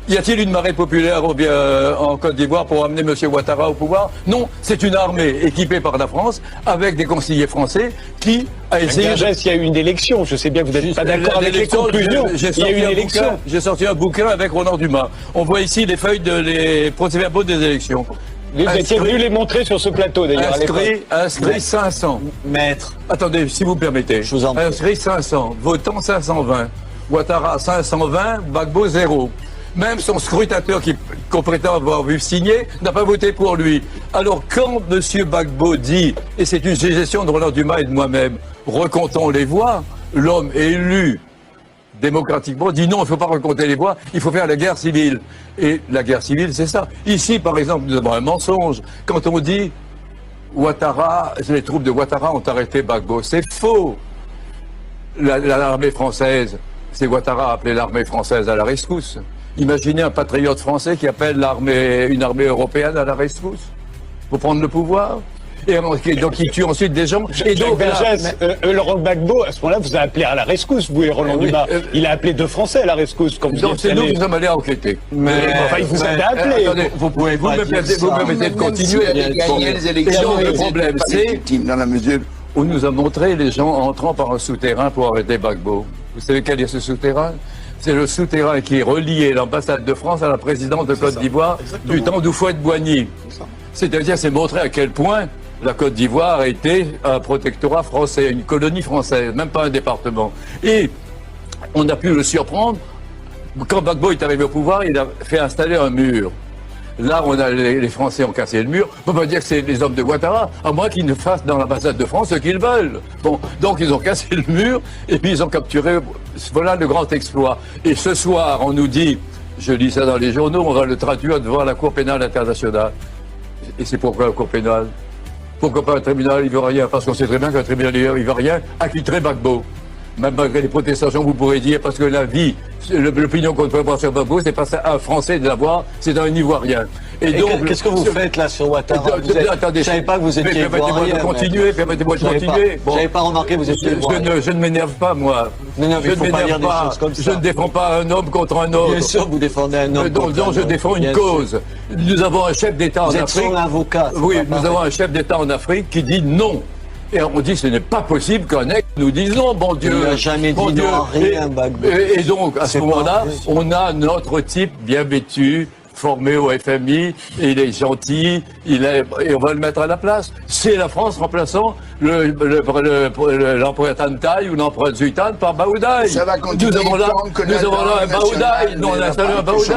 Y a-t-il une marée populaire en Côte d'Ivoire pour amener M. Ouattara au pouvoir? Non, c'est une armée équipée par la France avec des conseillers français qui a essayé... Il y a eu une élection, je sais bien que vous n'êtes pas d'accord avec les conclusions. Il y a eu une élection. J'ai sorti un bouquin avec Roland Dumas. On voit ici les feuilles les procès-verbaux des élections. Vous étiez venu les montrer sur ce plateau d'ailleurs. Inscrit 500. Maître. Attendez, si vous permettez. Je vous en prie. Inscrit 500. Votant 520. Ouattara 520. Gbagbo 0. Même son scrutateur qu'on prétend avoir vu signer n'a pas voté pour lui. Alors quand M. Gbagbo dit, et c'est une suggestion de Roland Dumas et de moi-même, recomptons les voix, l'homme élu démocratiquement dit non, il ne faut pas recompter les voix, il faut faire la guerre civile. Et la guerre civile, c'est ça. Ici, par exemple, nous avons un mensonge. Quand on dit Ouattara, les troupes de Ouattara ont arrêté Gbagbo, c'est faux. L'armée française, c'est Ouattara a appelé l'armée française à la rescousse. Imaginez un patriote français qui appelle une armée européenne à la rescousse pour prendre le pouvoir. Et donc il tue ensuite des gens. Et donc Laurent Gbagbo, à ce moment-là, vous a appelé à la rescousse, vous et Roland Dumas. Il a appelé deux Français à la rescousse, comme vous dites. Donc c'est nous qui sommes allés enquêter. Enfin, il vous a appelé. Attendez, vous me permettez de continuer. Gagner les élections. Le problème, c'est dans la mesure où nous a montré les gens entrant par un souterrain pour arrêter Gbagbo. Vous savez quel est ce souterrain? C'est le souterrain qui reliait l'ambassade de France à la présidence de Côte d'Ivoire du temps d'Houphouët-Boigny. C'est-à-dire, c'est montrer à quel point la Côte d'Ivoire était un protectorat français, une colonie française, même pas un département. Et on a pu le surprendre. Quand Gbagbo est arrivé au pouvoir, il a fait installer un mur. Là, les Français ont cassé le mur. On peut pas dire que c'est les hommes de Ouattara, à moins qu'ils ne fassent dans l'ambassade de France ce qu'ils veulent. Bon, donc ils ont cassé le mur et puis ils ont capturé. Voilà le grand exploit. Et ce soir, on nous dit, je lis ça dans les journaux, on va le traduire devant la Cour pénale internationale. Et c'est pourquoi la Cour pénale? Pourquoi pas un tribunal ivoirien? Parce qu'on sait très bien qu'un tribunal ivoirien acquitterait Gbagbo. Même malgré les protestations, vous pourrez dire, parce que la vie, l'opinion qu'on peut avoir sur Gbagbo, c'est pas un Français de l'avoir, c'est un Ivoirien. Et donc, qu'est-ce que vous faites là sur Ouattara? Attendez, je savais pas que vous étiez Ivoirien. Permettez-moi de continuer. Bon, j'avais pas remarqué que vous étiez Ivoirien. Je ne m'énerve pas, moi. Non, il faut pas dire des choses comme ça. Je ne défends pas un homme contre un autre. Bien sûr, vous défendez un homme contre un autre. Je défends une cause. Nous avavons un chef d'État en Afrique. Vous êtes son avocat. Oui, nous avons un chef d'État en Afrique qui dit non. Et on dit ce n'est pas possible qu'un ex nous dise non, bon Dieu. Il n'a jamais dit non à rien, Gbagbo. Et donc, à ce moment-là, on a notre type bien vêtu, formé au FMI, et il est gentil, et on va le mettre à la place. C'est la France remplaçant l'empereur Tantaï ou l'empereur Zuitan par Baoudaï. Ça va continuer. Nous avons là un Baoudaï, nous on a installé un Baoudaï.